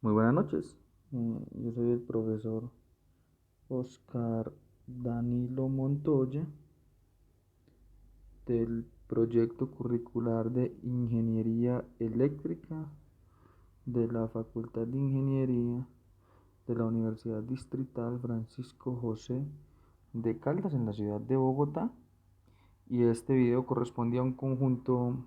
Muy buenas noches. Yo soy el profesor Oscar Danilo Montoya del proyecto curricular de Ingeniería Eléctrica de la Facultad de Ingeniería de la Universidad Distrital Francisco José de Caldas en la ciudad de Bogotá. Y este video corresponde a un conjunto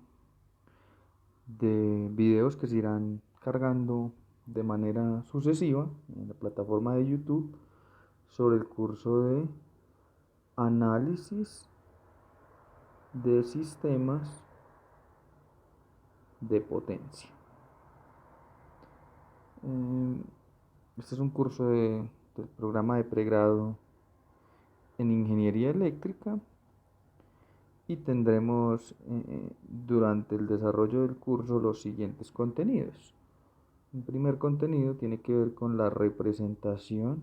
de videos que se irán cargando de manera sucesiva en la plataforma de YouTube sobre el curso de análisis de sistemas de potencia. Eh, Este es un curso del programa de pregrado en ingeniería eléctrica y tendremos durante el desarrollo del curso los siguientes contenidos. El primer contenido tiene que ver con la representación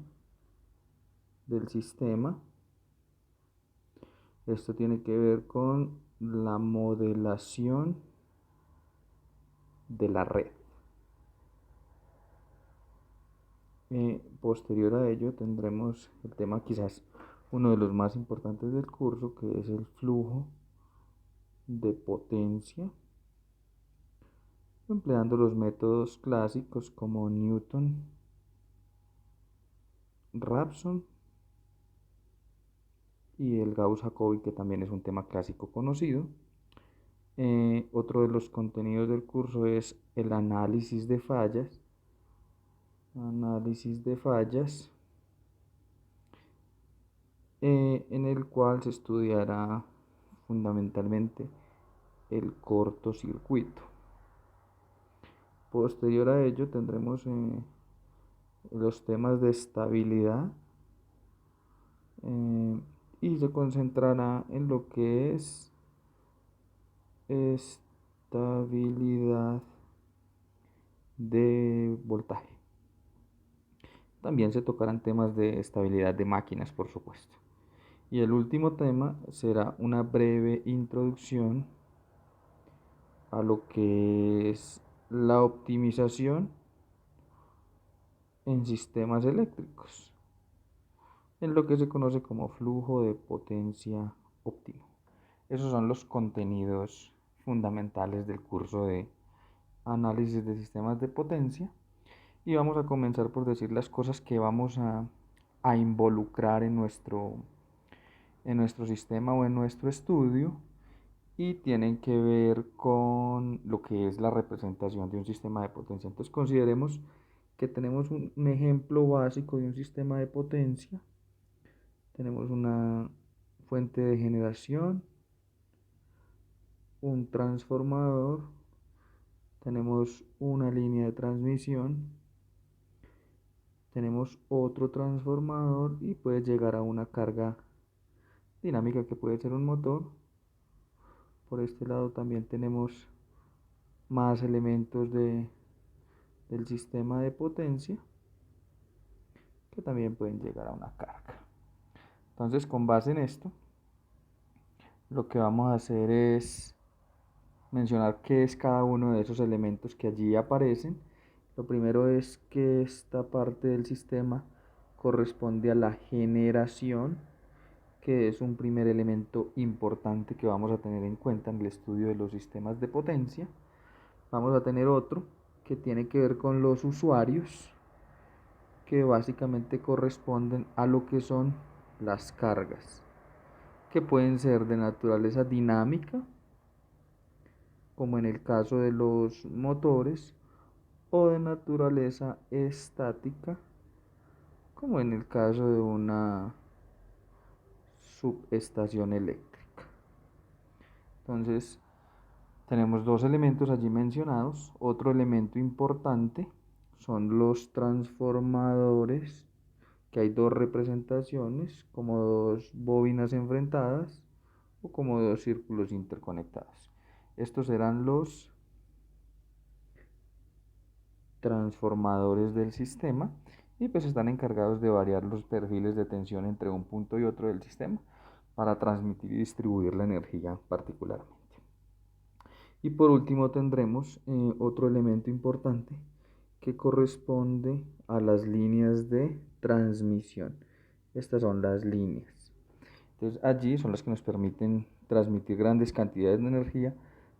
del sistema. Esto tiene que ver con la modelación de la red. Posterior a ello tendremos el tema quizás uno de los más importantes del curso, que es el flujo de potencia, empleando los métodos clásicos como Newton, Raphson y el Gauss-Jacobi, que también es un tema clásico conocido. Otro de los contenidos del curso es el análisis de fallas. Análisis de fallas, en el cual se estudiará fundamentalmente el cortocircuito. Posterior a ello tendremos los temas de estabilidad, eh, y se concentrará en lo que es estabilidad de voltaje. También se tocarán temas de estabilidad de máquinas, por supuesto. Y el último tema será una breve introducción a lo que es la optimización en sistemas eléctricos, en lo que se conoce como flujo de potencia óptimo. Esos son los contenidos fundamentales del curso de análisis de sistemas de potencia. Y vamos a comenzar por decir las cosas que vamos a involucrar en nuestro sistema o en nuestro estudio, y tienen que ver con lo que es la representación de un sistema de potencia. Entonces consideremos que tenemos un ejemplo básico de un sistema de potencia. Tenemos una fuente de generación, un transformador, tenemos una línea de transmisión, tenemos otro transformador y puede llegar a una carga dinámica que puede ser un motor. Por este lado también tenemos más elementos del sistema de potencia que también pueden llegar a una carga. Entonces, con base en esto, lo que vamos a hacer es mencionar qué es cada uno de esos elementos que allí aparecen. Lo primero es que esta parte del sistema corresponde a la generación, que es un primer elemento importante que vamos a tener en cuenta en el estudio de los sistemas de potencia. Vamos a tener otro que tiene que ver con los usuarios, que básicamente corresponden a lo que son las cargas, que pueden ser de naturaleza dinámica, como en el caso de los motores, o de naturaleza estática, como en el caso de una subestación eléctrica. Entonces, tenemos dos elementos allí mencionados. Otro elemento importante son los transformadores, que hay dos representaciones, como dos bobinas enfrentadas o como dos círculos interconectados. Estos serán los transformadores del sistema, y pues están encargados de variar los perfiles de tensión entre un punto y otro del sistema para transmitir y distribuir la energía particularmente. Y por último tendremos otro elemento importante, que corresponde a las líneas de transmisión. Estas son las líneas. Entonces allí son las que nos permiten transmitir grandes cantidades de energía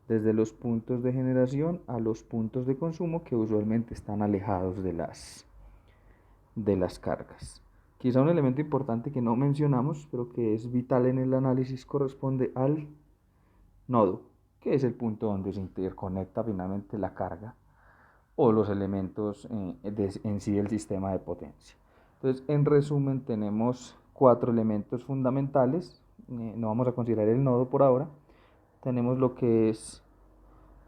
desde los puntos de generación a los puntos de consumo que usualmente están alejados de las cargas. Quizá un elemento importante que no mencionamos, pero que es vital en el análisis, corresponde al nodo, que es el punto donde se interconecta finalmente la carga o los elementos en sí del sistema de potencia. Entonces, en resumen, tenemos 4 elementos fundamentales. No vamos a considerar el nodo por ahora. Tenemos lo que es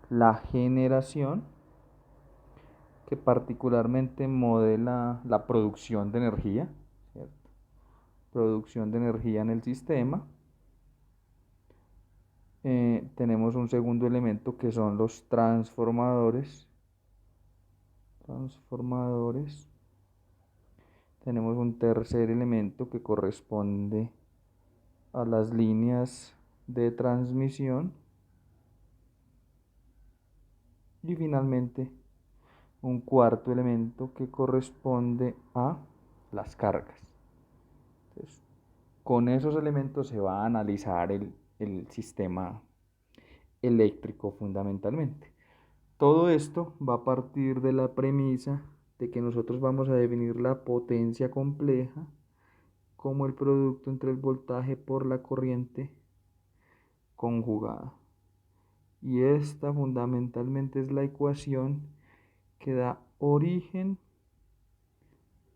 la generación, que particularmente modela la producción de energía, ¿cierto? Producción de energía en el sistema. Tenemos un segundo elemento que son los transformadores. Tenemos un tercer elemento que corresponde a las líneas de transmisión. Y finalmente un cuarto elemento que corresponde a las cargas. Entonces, con esos elementos se va a analizar el sistema eléctrico fundamentalmente. Todo esto va a partir de la premisa de que nosotros vamos a definir la potencia compleja como el producto entre el voltaje por la corriente conjugada. Y esta fundamentalmente es la ecuación que da origen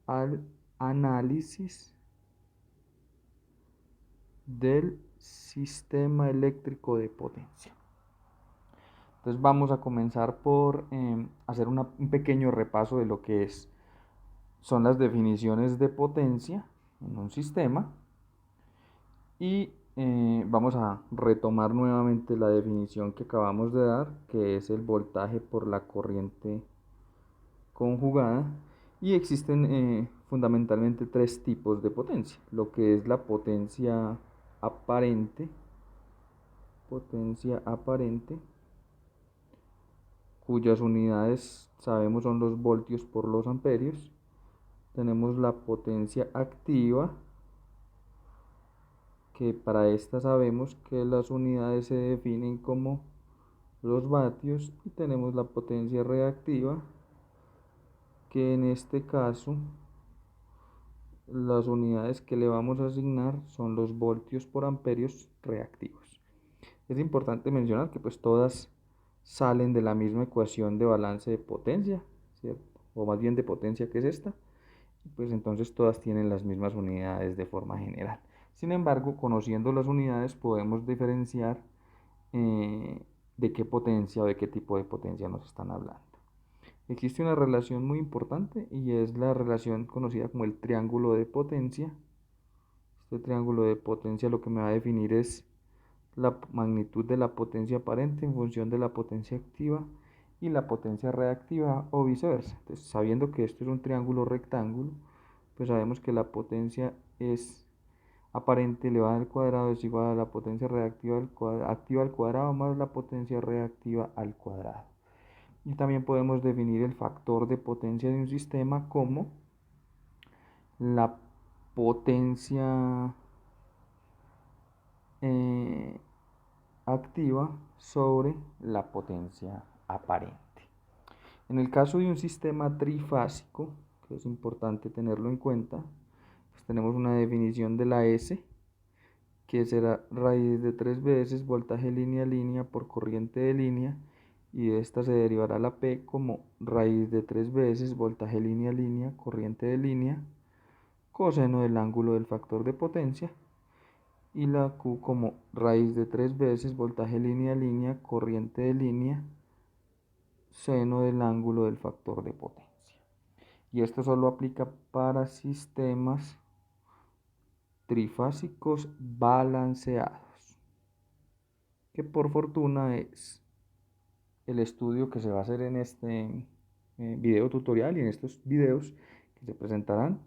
al análisis del sistema eléctrico de potencia. Entonces vamos a comenzar por hacer un pequeño repaso de lo que son las definiciones de potencia en un sistema y vamos a retomar nuevamente la definición que acabamos de dar, que es el voltaje por la corriente conjugada. Y existen fundamentalmente 3 tipos de potencia: lo que es la potencia aparente, cuyas unidades sabemos son los voltios por los amperios. Tenemos la potencia activa, que para esta sabemos que las unidades se definen como los vatios. Y tenemos la potencia reactiva, que en este caso las unidades que le vamos a asignar son los voltios por amperios reactivos. Es importante mencionar que pues todas salen de la misma ecuación de balance de potencia, ¿cierto? O más bien de potencia, que es esta. Pues entonces todas tienen las mismas unidades de forma general. Sin embargo, conociendo las unidades podemos diferenciar de qué potencia o de qué tipo de potencia nos están hablando. Existe una relación muy importante y es la relación conocida como el triángulo de potencia. Este triángulo de potencia lo que me va a definir es la magnitud de la potencia aparente en función de la potencia activa y la potencia reactiva, o viceversa. Entonces, sabiendo que esto es un triángulo rectángulo, pues sabemos que la potencia es aparente elevada al cuadrado es igual a la potencia reactiva activa al cuadrado más la potencia reactiva al cuadrado. Y también podemos definir el factor de potencia de un sistema como la potencia activa sobre la potencia aparente. En el caso de un sistema trifásico, que es importante tenerlo en cuenta, pues tenemos una definición de la S, que será raíz de 3 veces voltaje línea a línea por corriente de línea, y de esta se derivará la P como raíz de 3 veces voltaje línea a línea corriente de línea coseno del ángulo del factor de potencia, y la Q como raíz de 3 veces voltaje línea a línea corriente de línea seno del ángulo del factor de potencia. Y esto solo aplica para sistemas trifásicos balanceados, que por fortuna es el estudio que se va a hacer en este video tutorial, y en estos videos que se presentarán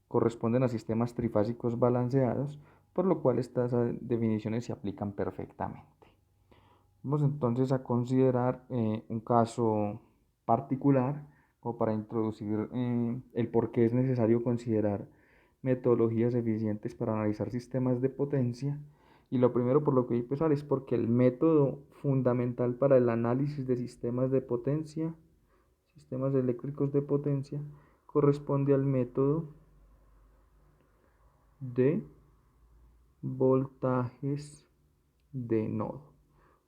corresponden a sistemas trifásicos balanceados, por lo cual estas definiciones se aplican perfectamente. Vamos entonces a considerar un caso particular o para introducir el por qué es necesario considerar metodologías eficientes para analizar sistemas de potencia. Y lo primero por lo que voy a empezar es porque el método fundamental para el análisis de sistemas de potencia, sistemas eléctricos de potencia, corresponde al método de voltajes de nodo.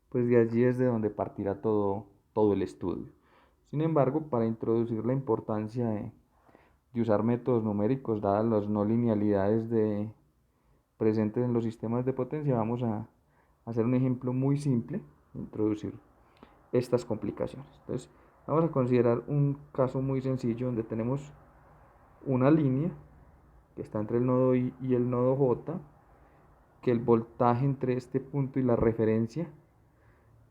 Pues de allí es de donde partirá todo el estudio. Sin embargo, para introducir la importancia de usar métodos numéricos dadas las no linealidades presentes en los sistemas de potencia, vamos a hacer un ejemplo muy simple, introducir estas complicaciones. Entonces, vamos a considerar un caso muy sencillo donde tenemos una línea que está entre el nodo I y el nodo J, que el voltaje entre este punto y la referencia,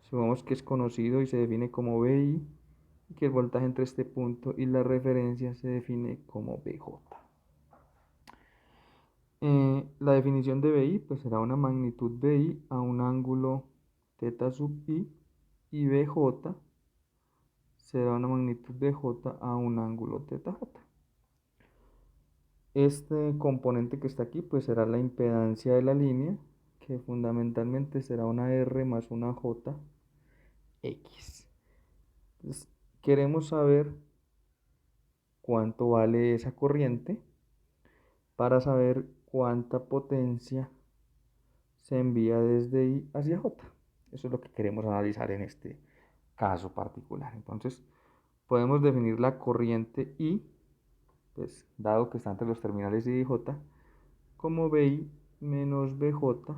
supongamos que es conocido y se define como BI, y que el voltaje entre este punto y la referencia se define como BJ. La definición de BI pues será una magnitud BI a un ángulo θ sub I, y BJ será una magnitud BJ a un ángulo θJ. Este componente que está aquí pues será la impedancia de la línea, que fundamentalmente será una R más una J X. Entonces, queremos saber cuánto vale esa corriente para saber cuánta potencia se envía desde I hacia J. Eso es lo que queremos analizar en este caso particular. Entonces, podemos definir la corriente I, pues, dado que está entre los terminales I y J, como BI menos BJ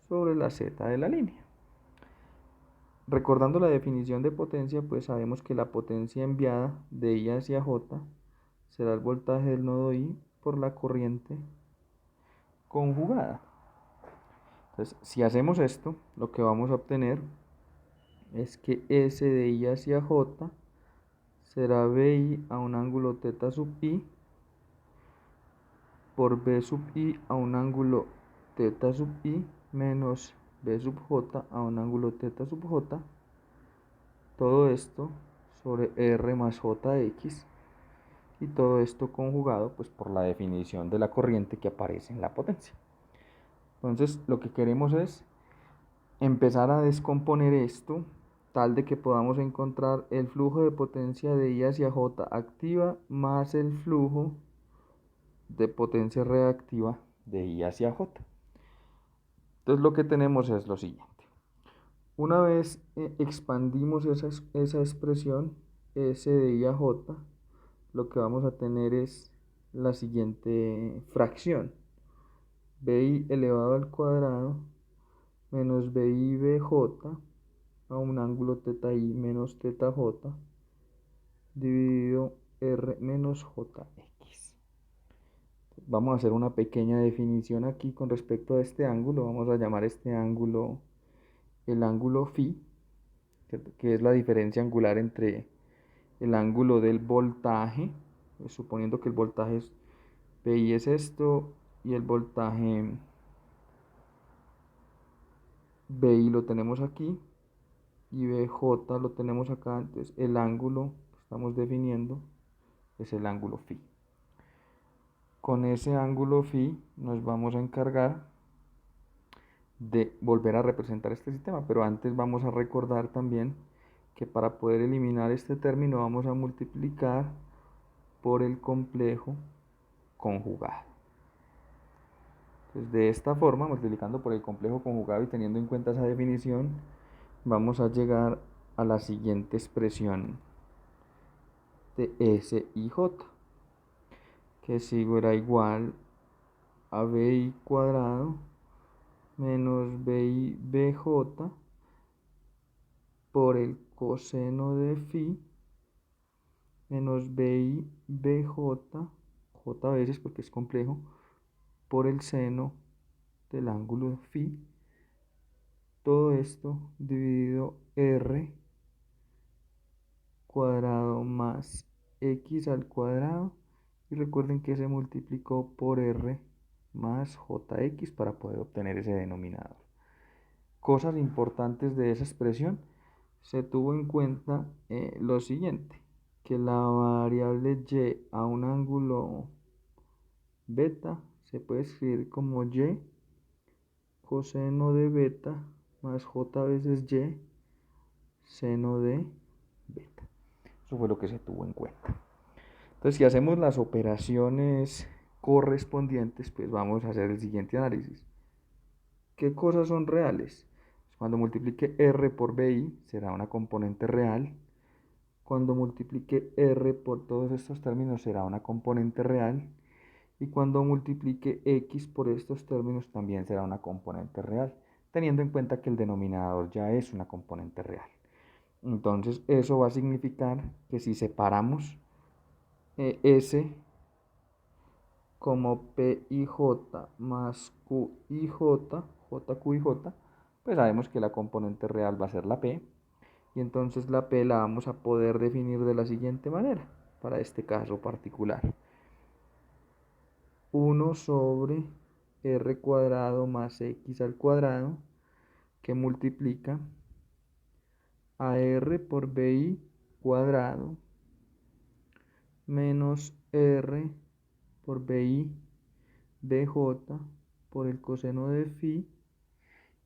sobre la Z de la línea. Recordando la definición de potencia, pues sabemos que la potencia enviada de I hacia J será el voltaje del nodo I por la corriente conjugada. Entonces, si hacemos esto, lo que vamos a obtener es que S de I hacia J será BI a un ángulo θ sub I por B sub I a un ángulo θ sub I menos B sub J a un ángulo θ sub J. Todo esto sobre R más JX, y todo esto conjugado pues por la definición de la corriente que aparece en la potencia. Entonces lo que queremos es empezar a descomponer esto tal de que podamos encontrar el flujo de potencia de I hacia J activa más el flujo de potencia reactiva de I hacia J. Entonces lo que tenemos es lo siguiente. Una vez expandimos esa expresión S de I a J, lo que vamos a tener es la siguiente fracción: BI elevado al cuadrado menos BI BJ a un ángulo θI menos θJ dividido R menos JX. Vamos a hacer una pequeña definición aquí con respecto a este ángulo. Vamos a llamar este ángulo el ángulo φ, que es la diferencia angular entre el ángulo del voltaje, suponiendo que el voltaje es PI es esto y el voltaje BI lo tenemos aquí y BJ lo tenemos acá. Entonces el ángulo que estamos definiendo es el ángulo φ. Con ese ángulo φ nos vamos a encargar de volver a representar este sistema, pero antes vamos a recordar también que para poder eliminar este término vamos a multiplicar por el complejo conjugado. Entonces, de esta forma, multiplicando por el complejo conjugado y teniendo en cuenta esa definición, vamos a llegar a la siguiente expresión de S y J, que es igual a BI cuadrado menos BI BJ por el coseno de φ menos BI BJ, J veces porque es complejo, por el seno del ángulo φ. Todo esto dividido R cuadrado más X al cuadrado, y recuerden que se multiplicó por R más JX para poder obtener ese denominador. Cosas importantes de esa expresión: se tuvo en cuenta lo siguiente: que la variable y a un ángulo beta se puede escribir como y coseno de beta más j veces y seno de beta. Eso fue lo que se tuvo en cuenta. Entonces, si hacemos las operaciones correspondientes, pues vamos a hacer el siguiente análisis. ¿Qué cosas son reales? Cuando multiplique R por BI será una componente real. Cuando multiplique R por todos estos términos será una componente real. Y cuando multiplique X por estos términos también será una componente real, teniendo en cuenta que el denominador ya es una componente real. Entonces eso va a significar que si separamos S como PIJ más QIJ, JQIJ, pues sabemos que la componente real va a ser la P, y entonces la P la vamos a poder definir de la siguiente manera, para este caso particular. 1 sobre R cuadrado más X al cuadrado, que multiplica a R por BI cuadrado menos R por BI BJ por el coseno de phi,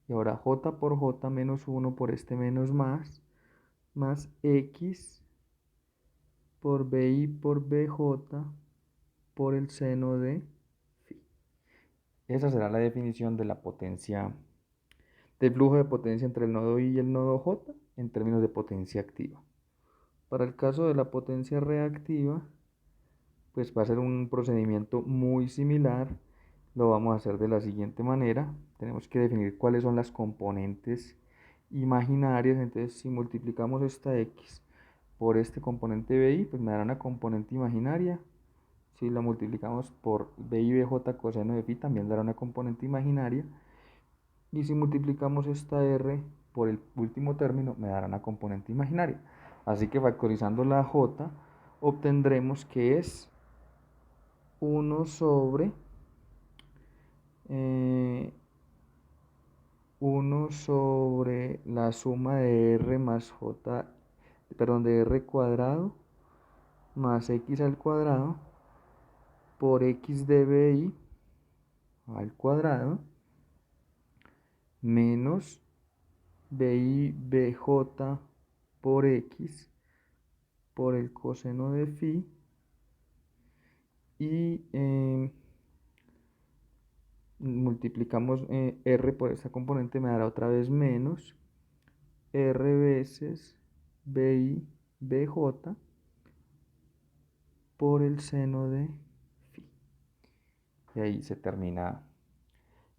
y ahora J por J menos 1 por este menos más X por BI por BJ por el seno de phi. Esa será la definición de la potencia, del flujo de potencia entre el nodo I y el nodo J en términos de potencia activa. Para el caso de la potencia reactiva, pues va a ser un procedimiento muy similar. Lo vamos a hacer de la siguiente manera. Tenemos que definir cuáles son las componentes imaginarias. Entonces, si multiplicamos esta X por este componente BI, pues me dará una componente imaginaria. Si la multiplicamos por BI BJ coseno de phi, también dará una componente imaginaria. Y si multiplicamos esta R por el último término, me dará una componente imaginaria. Así que factorizando la J, obtendremos que es 1 sobre 1 sobre la suma de R más J, perdón, de R cuadrado más X al cuadrado por X de BI al cuadrado menos BI BJ por X por el coseno de phi, y multiplicamos R por esta componente, me dará otra vez menos R veces BI BJ por el seno de phi. Y ahí se termina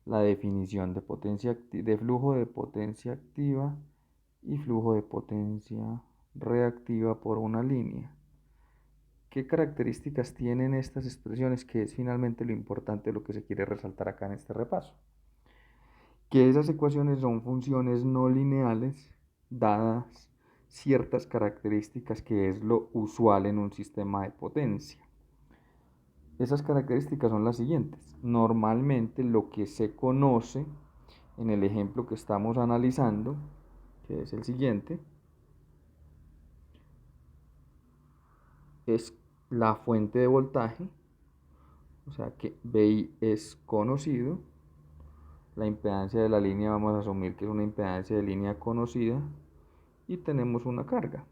la definición de potencia de flujo de potencia activa y flujo de potencia reactiva por una línea. ¿Qué características tienen estas expresiones? Que es finalmente lo importante, lo que se quiere resaltar acá en este repaso. Que esas ecuaciones son funciones no lineales dadas ciertas características que es lo usual en un sistema de potencia. Esas características son las siguientes. Normalmente lo que se conoce en el ejemplo que estamos analizando, que es el siguiente, es la fuente de voltaje, o sea que BI es conocido. La impedancia de la línea vamos a asumir que es una impedancia de línea conocida, y tenemos una carga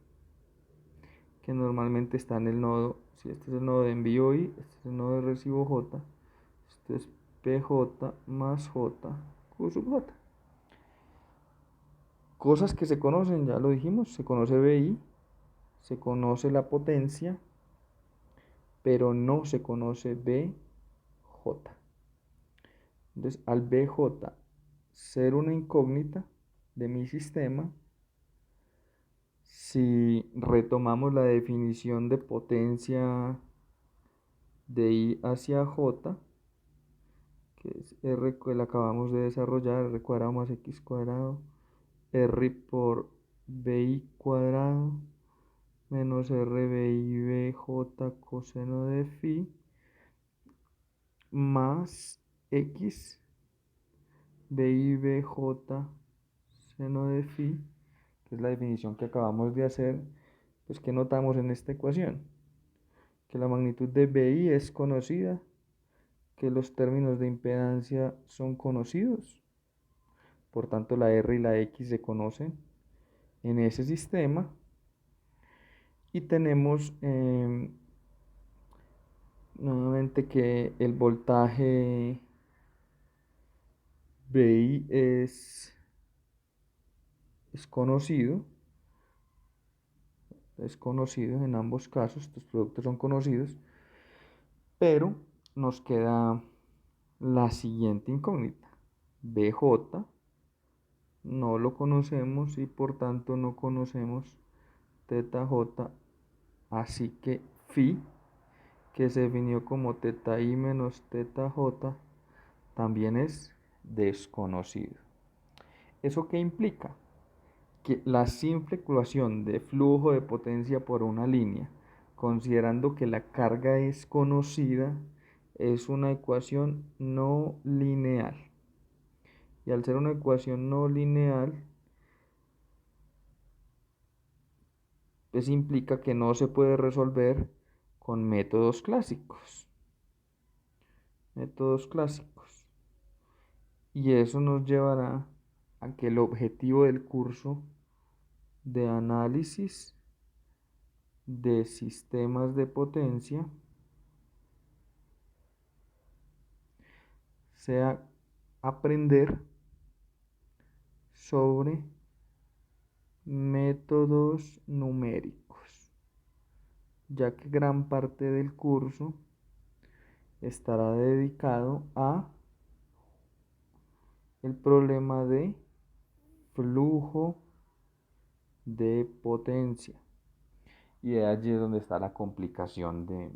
que normalmente está en el nodo. Si este es el nodo de envío I, este es el nodo de recibo J, este es PJ más J Q sub J. Cosas que se conocen, ya lo dijimos, se conoce BI, se conoce la potencia, pero no se conoce BJ. Entonces, al BJ ser una incógnita de mi sistema, si retomamos la definición de potencia de I hacia J, que es R que la acabamos de desarrollar, R cuadrado más X cuadrado, R por BI cuadrado menos RBI BJ coseno de phi más X BI BJ seno de phi, que es la definición que acabamos de hacer, Pues, ¿qué notamos en esta ecuación? Que la magnitud de BI es conocida, que los términos de impedancia son conocidos, por tanto la R y la X se conocen en ese sistema, y tenemos nuevamente que el voltaje BI es conocido, en ambos casos, estos productos son conocidos, pero nos queda la siguiente incógnita. BJ no lo conocemos y por tanto no conocemos teta J, así que phi, que se definió como teta I menos teta J, también es desconocido. ¿Eso qué implica? Que la simple ecuación de flujo de potencia por una línea, considerando que la carga es conocida, es una ecuación no lineal. Y al ser una ecuación no lineal, pues implica que no se puede resolver con métodos clásicos. Y eso nos llevará a que el objetivo del curso de análisis de sistemas de potencia sea aprender sobre métodos numéricos, ya que gran parte del curso estará dedicado a el problema de flujo de potencia. Y allí es donde está la complicación de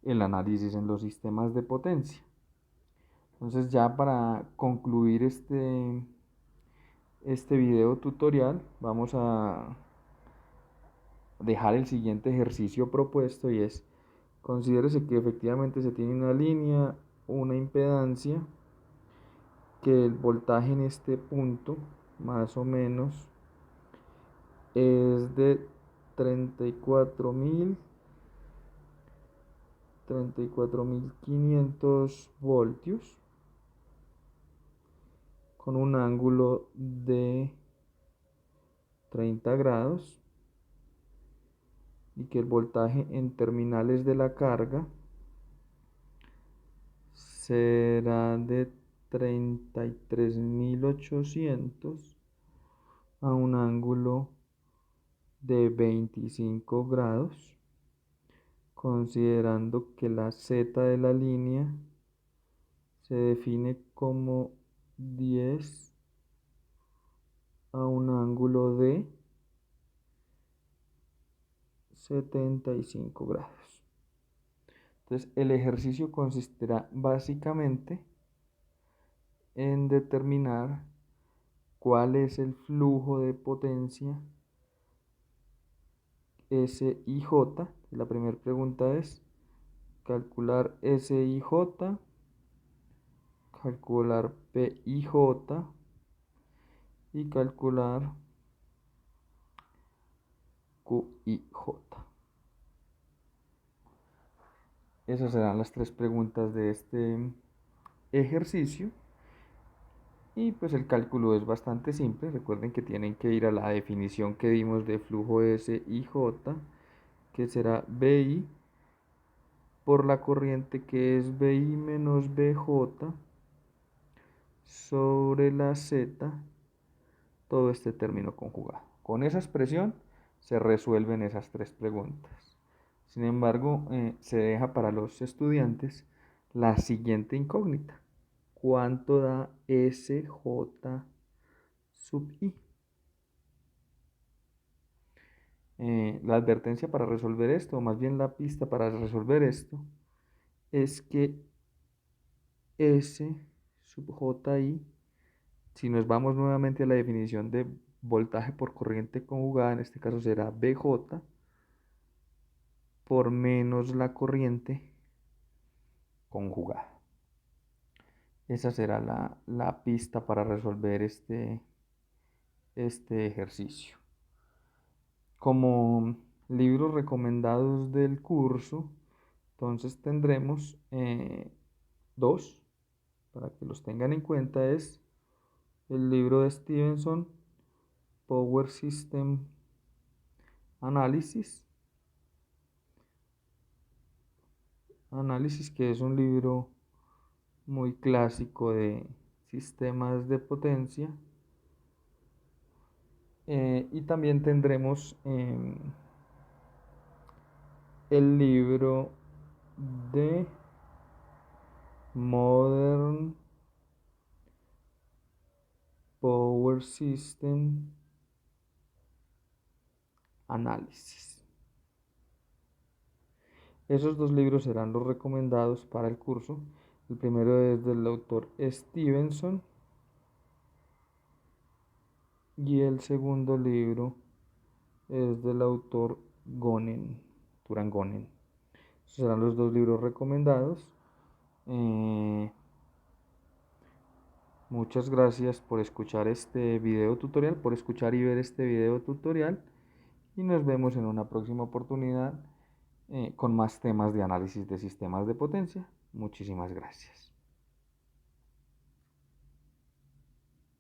el análisis en los sistemas de potencia. Entonces, ya para concluir este video tutorial, vamos a dejar el siguiente ejercicio propuesto, y es: considérese que efectivamente se tiene una línea, una impedancia, que el voltaje en este punto más o menos es de 34.500 voltios con un ángulo de 30 grados, y que el voltaje en terminales de la carga será de 33.800 a un ángulo de 25 grados, considerando que la z de la línea se define como 10 a un ángulo de 75 grados. Entonces, el ejercicio consistirá básicamente en determinar cuál es el flujo de potencia SIJ. La primera pregunta es calcular SIJ, calcular PIJ y calcular QIJ. Esas serán las tres preguntas de este ejercicio. Y pues el cálculo es bastante simple. Recuerden que tienen que ir a la definición que dimos de flujo SIJ, que será BI por la corriente, que es BI menos BJ, sobre la Z, todo este término conjugado. Con esa expresión se resuelven esas tres preguntas. Sin embargo, se deja para los estudiantes la siguiente incógnita: ¿cuánto da SJ sub I? La advertencia para resolver esto, o más bien la pista para resolver esto, es que S sub JI, si nos vamos nuevamente a la definición de voltaje por corriente conjugada, en este caso será BJ por menos la corriente conjugada. Esa será la pista para resolver este ejercicio. Como libros recomendados del curso, entonces tendremos dos, para que los tengan en cuenta, es el libro de Stevenson, Power System Analysis, que es un libro muy clásico de sistemas de potencia. Y también tendremos el libro de Modern Power System Analysis. Esos dos libros serán los recomendados para el curso. El primero es del autor Stevenson y el segundo libro es del autor Turan Gonen. Esos serán los dos libros recomendados. Muchas gracias por escuchar este video tutorial, por escuchar y ver este video tutorial, y nos vemos en una próxima oportunidad con más temas de análisis de sistemas de potencia. Muchísimas gracias.